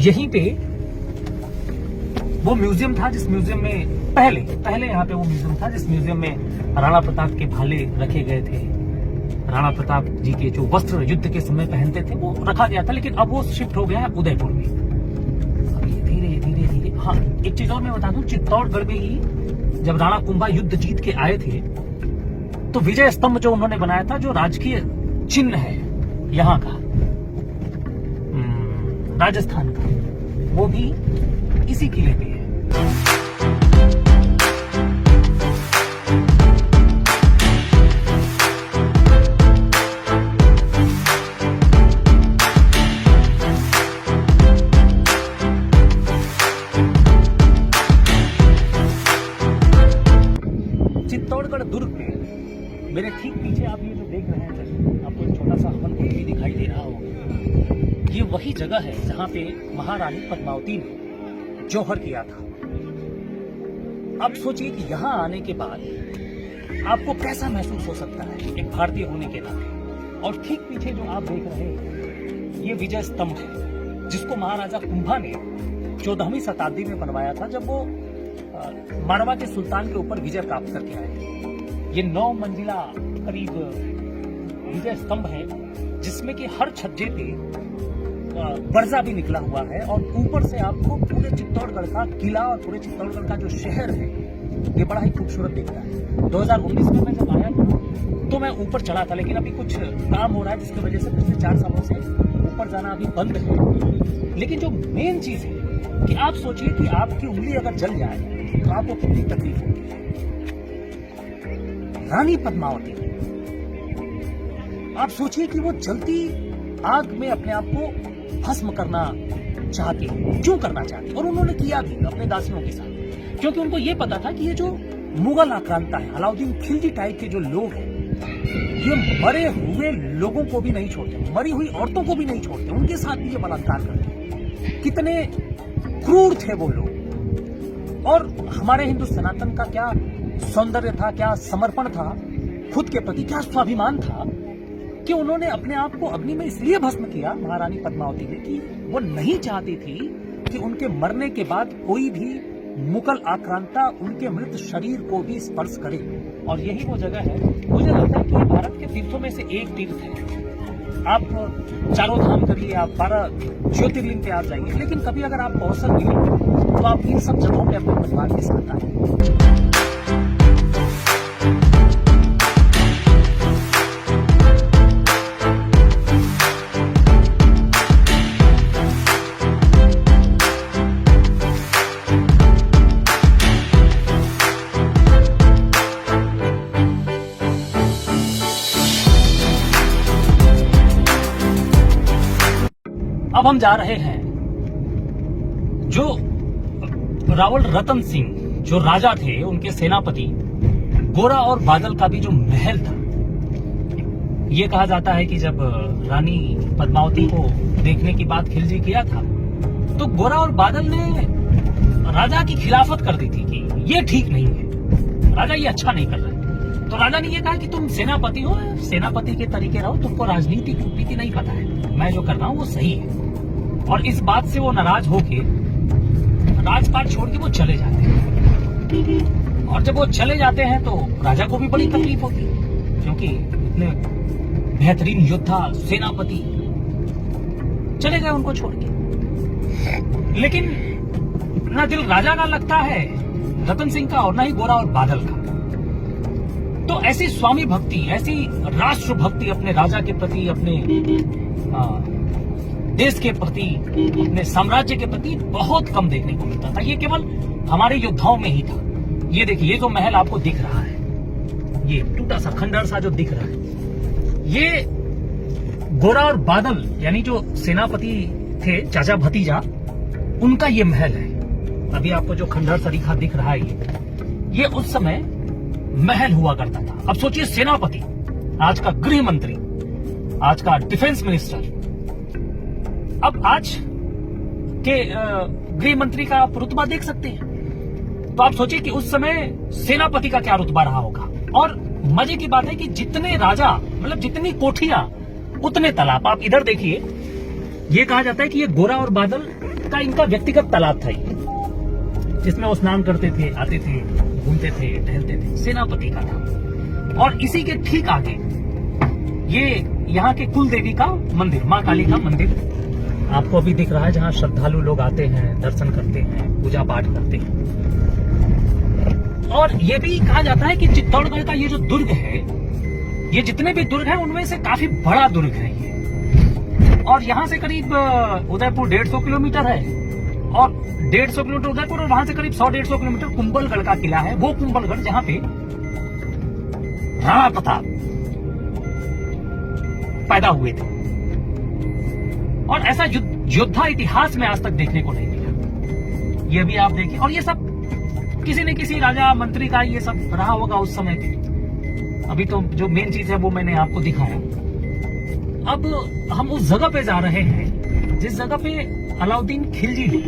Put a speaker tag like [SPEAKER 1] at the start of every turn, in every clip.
[SPEAKER 1] यहीं पे वो म्यूजियम था जिस म्यूजियम में पहले यहाँ पे वो म्यूजियम था जिस म्यूजियम में राणा प्रताप के भाले रखे गए थे। राणा प्रताप जी के जो वस्त्र युद्ध के समय पहनते थे वो रखा गया था, लेकिन अब वो शिफ्ट हो गया है उदयपुर में। अब ये धीरे धीरे हाँ, एक चीज और मैं बता दूं, चित्तौड़गढ़ में ही जब राणा कुंभा युद्ध जीत के आए थे तो विजय स्तंभ जो उन्होंने बनाया था, जो राजकीय चिन्ह है यहाँ का, राजस्थान का, वो भी इसी किले पे है। चित्तौड़गढ़ दुर्ग पे मेरे ठीक पीछे आप ये जो देख रहे हैं, आपको एक छोटा सा हवन कुंड भी दिखाई दे रहा होगा। ये वही जगह है जहां पे महारानी पद्मावती ने जौहर किया था। अब सोचिए कि यहाँ आने के बाद आपको कैसा महसूस हो सकता है एक भारतीय होने के नाते। और ठीक पीछे जो आप देख रहे हैं ये विजय स्तंभ है, जिसको महाराजा कुंभा ने 14वीं शताब्दी में बनवाया था, जब वो मारवा के सुल्तान के ऊपर विजय प्राप्त करके आए। ये 9 मंजिला करीब विजय स्तंभ है, जिसमें कि हर छज्जे पे बरजा भी निकला हुआ है, और ऊपर से आपको पूरे चित्तौड़गढ़ का किला और पूरे चित्तौड़गढ़ का जो शहर है ये बड़ा ही खूबसूरत दिखता है। 2019 में मैं जब आया था तो मैं ऊपर चढ़ा था, लेकिन अभी कुछ काम हो रहा है जिसकी वजह से पिछले 4 सालों से ऊपर जाना अभी बंद है। लेकिन जो मेन चीज है कि आप सोचिए कि आपकी उंगली अगर जल जाए तो आपको कितनी तकलीफ होगी। रानी पद्मावती, आप सोचिए कि वो जलती आग में अपने आप को भस्म करना चाहती, क्यों करना चाहती, और उन्होंने किया भी अपने दासियों के साथ, क्योंकि उनको ये पता था कि ये जो मुगल आक्रांता है, अलाउद्दीन खिलजी टाइप के जो लोग हैं, ये मरे हुए लोगों को भी नहीं छोड़ते, मरी हुई औरतों को भी नहीं छोड़ते, उनके साथ भी ये बलात्कार करते। कितने क्रूर थे वो लोग। और हमारे हिंदू सनातन का क्या सौंदर्य था, क्या समर्पण था खुद के प्रति, क्या स्वाभिमान था कि उन्होंने अपने आप को अग्नि में इसलिए भस्म किया, महारानी पद्मावती ने, कि वो नहीं चाहती थी कि उनके मरने के बाद कोई भी मुगल आक्रांता उनके मृत शरीर को भी स्पर्श करे। और यही वो जगह है, मुझे लगता है कि ये भारत के तीर्थों में से एक तीर्थ है। आप चारों धाम करिए, आप 12 ज्योतिर्लिंग पे आ जाइए, लेकिन कभी अगर आपको अवसर मिले तो आप इन सब जगहों पे अपने परिवार के साथ आए। अब हम जा रहे हैं जो रावल रतन सिंह जो राजा थे, उनके सेनापति गोरा और बादल का भी जो महल था। ये कहा जाता है कि जब रानी पद्मावती को देखने की बात खिलजी किया था तो गोरा और बादल ने राजा की खिलाफत कर दी थी कि ये ठीक नहीं है, राजा ये अच्छा नहीं कर रहा है। तो राजा ने ये कहा कि तुम सेनापति हो, सेनापति के तरीके रहो, तुमको राजनीति कूटनीति नहीं पता है, मैं जो कर रहा हूँ वो सही है। और इस बात से वो नाराज होके राजपाट छोड़ के वो चले जाते हैं। और जब वो चले जाते हैं तो राजा को भी बड़ी तकलीफ होती है, क्योंकि इतने बेहतरीन योद्धा सेनापति चले गए उनको छोड़ के। लेकिन ना दिल राजा का लगता है रतन सिंह का, और ना ही गोरा और बादल का। तो ऐसी स्वामी भक्ति, ऐसी राष्ट्र भक्ति अपने राजा के प्रति, अपने देश के प्रति, अपने साम्राज्य के प्रति बहुत कम देखने को मिलता था। ये केवल हमारे योद्धाओं में ही था। ये देखिए, ये जो महल आपको दिख रहा है, ये टूटा सा खंडर सा जो दिख रहा है, ये गोरा और बादल यानी जो सेनापति थे, चाचा भतीजा, उनका ये महल है। अभी आपको जो खंडर सरीखा दिख रहा है, ये उस समय महल हुआ करता था। अब सोचिए, सेनापति, आज का गृह मंत्री, आज का डिफेंस मिनिस्टर। अब आज के गृह मंत्री का आप रुतबा देख सकते हैं, तो आप सोचिए कि उस समय सेनापति का क्या रुतबा रहा होगा। और मजे की बात है कि जितने राजा, मतलब जितनी कोठियां उतने तालाब। आप इधर देखिए, ये कहा जाता है कि ये गोरा और बादल का इनका व्यक्तिगत तालाब था ये, जिसमें वो स्नान करते थे, आते थे, घूमते थे, टहलते थे। सेनापति का था। और इसी के ठीक आगे ये यहाँ के कुल देवी का मंदिर, माँ काली का मंदिर आपको अभी दिख रहा है, जहाँ श्रद्धालु लोग आते हैं, दर्शन करते हैं, पूजा पाठ करते हैं। और ये भी कहा जाता है कि चित्तौड़गढ़ का ये जो दुर्ग है, ये जितने भी दुर्ग हैं उनमें से काफी बड़ा दुर्ग है ये। और यहाँ से करीब उदयपुर 150 किलोमीटर है, और 150 किलोमीटर उदयपुर, और वहां से करीब 100-150 किलोमीटर कुंभलगढ़ का किला है। वो कुंभलगढ़ जहाँ पे राणा प्रताप पैदा हुए थे। और ऐसा योद्धा इतिहास में आज तक देखने को नहीं मिला। ये भी आप देखिए। और ये सब किसी न किसी राजा मंत्री का ये सब रहा होगा उस समय पे। अभी तो जो मेन चीज है वो मैंने आपको दिखाया। अब हम उस जगह पे जा रहे हैं जिस जगह पे अलाउद्दीन खिलजी ने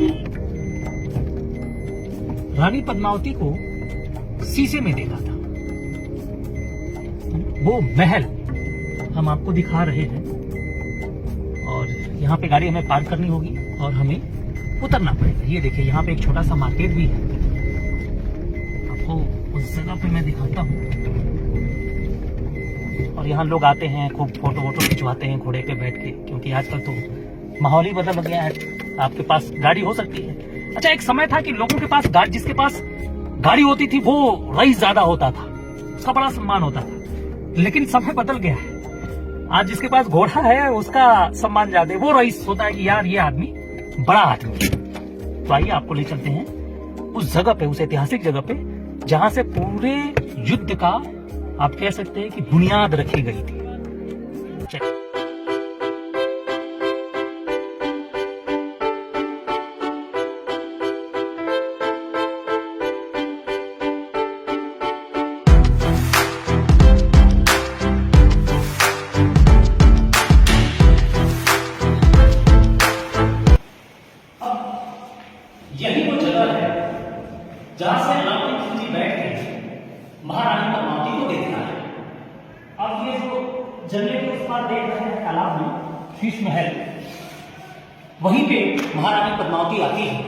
[SPEAKER 1] रानी पद्मावती को शीशे में देखा था। वो महल हम आपको दिखा रहे हैं। और यहाँ पे गाड़ी हमें पार्क करनी होगी और हमें उतरना पड़ेगा। ये देखिए, यहाँ पे एक छोटा सा मार्केट भी है, आपको उस जगह पे मैं दिखाता हूँ। और यहाँ लोग आते हैं, खूब फोटो वोटो खिंचवाते हैं घोड़े पे बैठ के, क्योंकि आजकल तो माहौल ही बदल गया है। आपके पास गाड़ी हो सकती है। अच्छा, एक समय था कि लोगों के पास जिसके पास गाड़ी होती थी वो रईस ज्यादा होता था, उसका बड़ा सम्मान होता था। लेकिन समय बदल गया है। आज जिसके पास घोड़ा है उसका सम्मान ज्यादा है, वो रईस होता है कि यार ये आदमी बड़ा आदमी। तो आइए आपको ले चलते हैं उस जगह पे, उस ऐतिहासिक जगह पे, जहां से पूरे युद्ध का आप कह सकते हैं कि बुनियाद रखी गई थी। चलिए। यही वो जगह है जहां से अलाउद्दीन खिलजी बैठ के महारानी पद्मावती को देखता है। अब ये जो जंगले के उस पार देख रहे हैं तालाब में शीश महल, वहीं पे महारानी पद्मावती आती है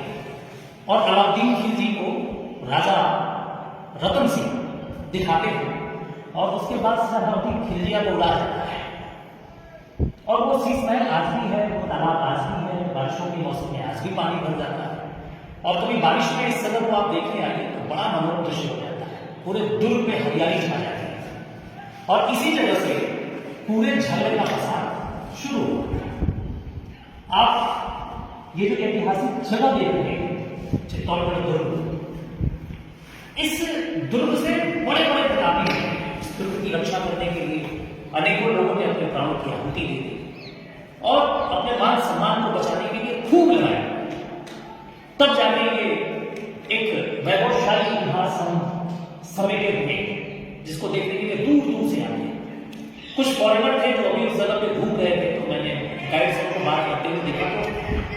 [SPEAKER 1] और अलाउद्दीन खिलजी को राजा रतन सिंह दिखाते हैं। और उसके बाद अलाउद्दीन खिलजिया को उड़ा जाता है। और वो शीश महल आज भी है, वो तालाब आज भी है। बारिशों के मौसम में आज भी पानी भर जाता है। और कभी बारिश में इस जगह को आप देखने आइए तो बड़ा मनोरम दृश्य हो जाता है। पूरे दुर्ग में हरियाली छा जाती है। और इसी जगह से पूरे झगड़े का प्रसार शुरू हुआ। आप ये जो ऐतिहासिक जगह देख रहे हैं चित्तौड़गढ़ दुर्ग, इस दुर्ग से बड़े बड़े प्रतापी हैं। इस दुर्ग की रक्षा करने के लिए अनेकों लोगों ने अपने प्राणों की आहुति दी थी और अपने मान सम्मान को बचाने के लिए खूब लगाया। तब जाके ये एक वैभवशाली इतिहास हम समेटे हुए, जिसको देखने के लिए दूर दूर से आते हैं। कुछ फॉरेनर थे जो अभी उस जगह पे घूम रहे थे, तो मैंने गाइड से उनको बात करते हुए देखा। तो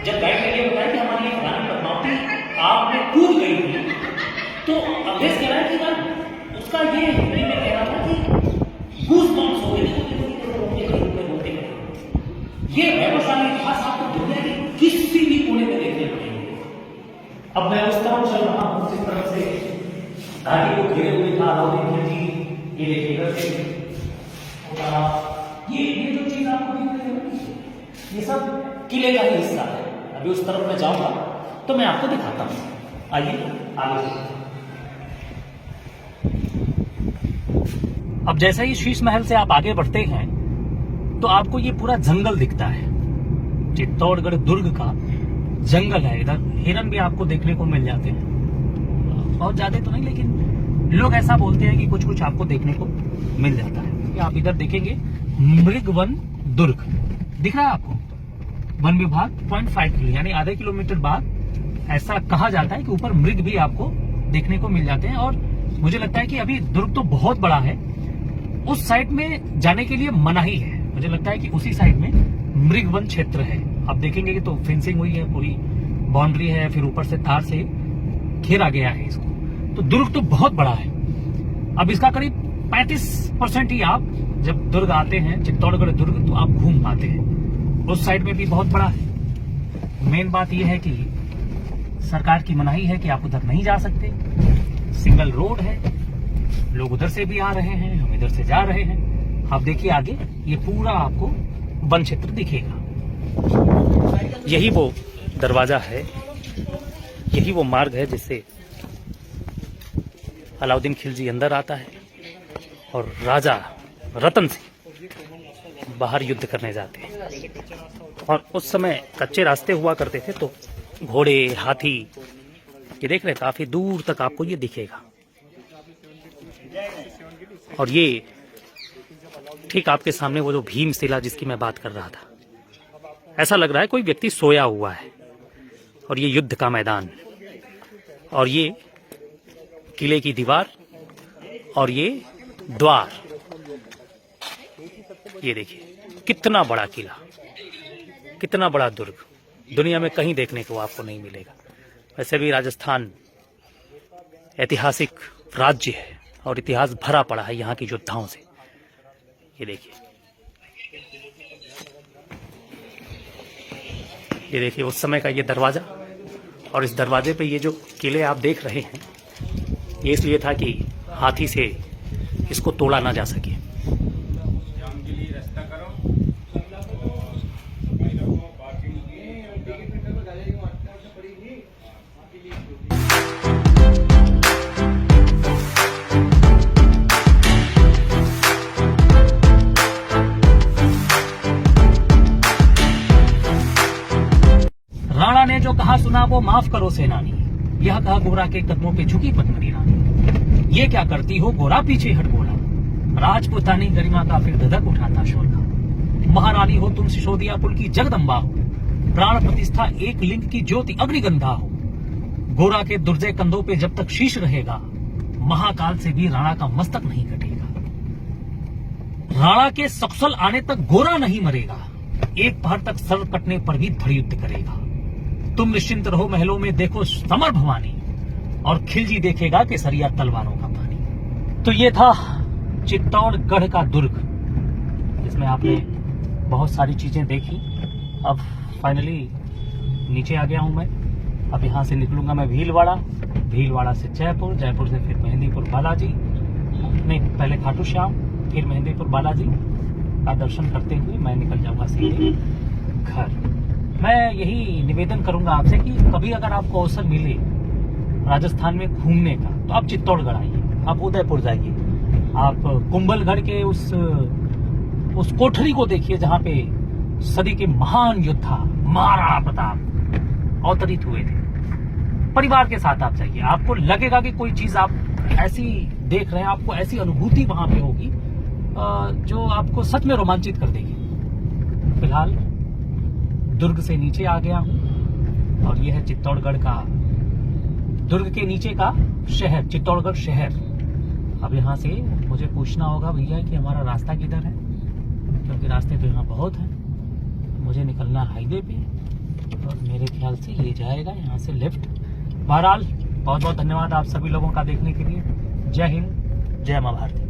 [SPEAKER 1] जब गाइड ने ये बताया कि हमारी एक रानी पद्मावती आग में कूद गई थी, तो अभेश कह रहा है कि ना उसका ये हिंदी में कह रहा था कि गूज बम्स हो गए थे। ये वैभवशाली इतिहास आपको दुनिया के किसी भी कोने में देखने को नहीं। अब मैं उस तरफ चल रहा हूं जिस तरफ से घाटी को घेरे हुए था अलाउद्दीन खिलजी। ये देखिएगा ये जो चीज आपको दिख रही है ये सब किले का ही हिस्सा है। अभी उस तरफ मैं जाऊंगा तो मैं आपको दिखाता हूं। आइए आगे। अब जैसे ही शीश महल से आप आगे बढ़ते हैं तो आपको ये पूरा जंगल दिखता है। चित्तौड़गढ़ दुर्ग का जंगल है। इधर हिरन भी आपको देखने को मिल जाते हैं, बहुत ज्यादा तो नहीं, लेकिन लोग ऐसा बोलते हैं कि कुछ कुछ आपको देखने को मिल जाता है। आप इधर देखेंगे मृग वन दुर्ग दिख रहा है आपको। वन विभाग 0.5 किलो यानी आधे किलोमीटर बाद ऐसा कहा जाता है कि ऊपर मृग भी आपको देखने को मिल जाते हैं। और मुझे लगता है कि अभी दुर्ग तो बहुत बड़ा है, उस साइड में जाने के लिए मनाही है। मुझे लगता है कि उसी साइड में मृग वन क्षेत्र है। आप देखेंगे कि तो फेंसिंग हुई है, पूरी बाउंड्री है, फिर ऊपर से तार से घेरा गया है इसको। तो दुर्ग तो बहुत बड़ा है। अब इसका करीब 35% ही आप जब दुर्ग आते हैं, चित्तौड़गढ़ दुर्ग, तो आप घूम पाते हैं। उस साइड में भी बहुत बड़ा है। मेन बात यह है कि सरकार की मनाही है कि आप उधर नहीं जा सकते, सिंगल रोड है, लोग उधर से भी आ रहे हैं, हम इधर से जा रहे हैं। आप देखिए आगे ये पूरा आपको वन क्षेत्र दिखेगा। यही वो दरवाजा है, यही वो मार्ग है जिससे अलाउद्दीन खिलजी अंदर आता है और राजा रतन सिंह बाहर युद्ध करने जाते हैं। और उस समय कच्चे रास्ते हुआ करते थे, तो घोड़े, हाथी, ये देख रहे, काफी दूर तक आपको ये दिखेगा। और ये ठीक आपके सामने वो जो भीमशिला जिसकी मैं बात कर रहा था, ऐसा लग रहा है कोई व्यक्ति सोया हुआ है। और ये युद्ध का मैदान, और ये किले की दीवार, और ये द्वार, ये देखिए कितना बड़ा किला, कितना बड़ा दुर्ग, दुनिया में कहीं देखने को आपको नहीं मिलेगा। वैसे भी राजस्थान ऐतिहासिक राज्य है और इतिहास भरा पड़ा है यहाँ की योद्धाओं से। ये देखिए, ये देखिए उस समय का ये दरवाजा, और इस दरवाजे पे ये जो किले आप देख रहे हैं, ये इसलिए था कि हाथी से इसको तोड़ा ना जा सके। राणा ने जो कहा सुना वो माफ करो सेनानी, यह कहा गोरा के कदमों पे झुकी पद्मिनी रानी। ये क्या करती हो गोरा, पीछे हट बोला, राजपुतानी गरिमा का फिर धधक उठाता शोला। महारानी हो तुम सिसोदिया कुल की जगदम्बा हो, प्राण प्रतिष्ठा एक लिंग की ज्योति अग्निगंधा हो। गोरा के दुर्जय कंधों पे जब तक शीश रहेगा, महाकाल से भी राणा का मस्तक नहीं कटेगा। राणा के सकुशल आने तक गोरा नहीं मरेगा, एक पहर तक सर कटने पर भी धड़ युद्ध करेगा। तुम निश्चिंत रहो महलों में देखो समर भवानी, और खिलजी देखेगा केसरिया तलवारों का पानी। तो ये था चित्तौड़गढ़ का दुर्ग, जिसमें आपने बहुत सारी चीजें देखी। अब फाइनली नीचे आ गया हूं मैं। अब यहां से निकलूंगा मैं भीलवाड़ा, भीलवाड़ा से जयपुर, जयपुर से फिर मेहंदीपुर बालाजी, नहीं पहले खाटू श्याम, फिर मेहंदीपुर बालाजी का दर्शन करते हुए मैं निकल जाऊंगा सीधे घर। मैं यही निवेदन करूंगा आपसे कि कभी अगर आपको अवसर मिले राजस्थान में घूमने का, तो आप चित्तौड़गढ़ आइए, आप उदयपुर जाइए, आप कुंभलगढ़ के उस कोठरी को देखिए जहां पे सदी के महान योद्धा महाराणा प्रताप अवतरित हुए थे। परिवार के साथ आप जाइए, आपको लगेगा कि कोई चीज आप ऐसी देख रहे हैं, आपको ऐसी अनुभूति वहां पे होगी जो आपको सच में रोमांचित कर देगी। फिलहाल दुर्ग से नीचे आ गया हूं, और यह है चित्तौड़गढ़ का, दुर्ग के नीचे का शहर, चित्तौड़गढ़ शहर। अब यहाँ से मुझे पूछना होगा भैया कि हमारा रास्ता किधर है, क्योंकि रास्ते तो यहाँ बहुत हैं। मुझे निकलना हाईवे पे, और मेरे ख्याल से ये जाएगा यहाँ से लेफ्ट। बहरहाल बहुत बहुत धन्यवाद आप सभी लोगों का देखने के लिए। जय हिंद, जय मां भारती।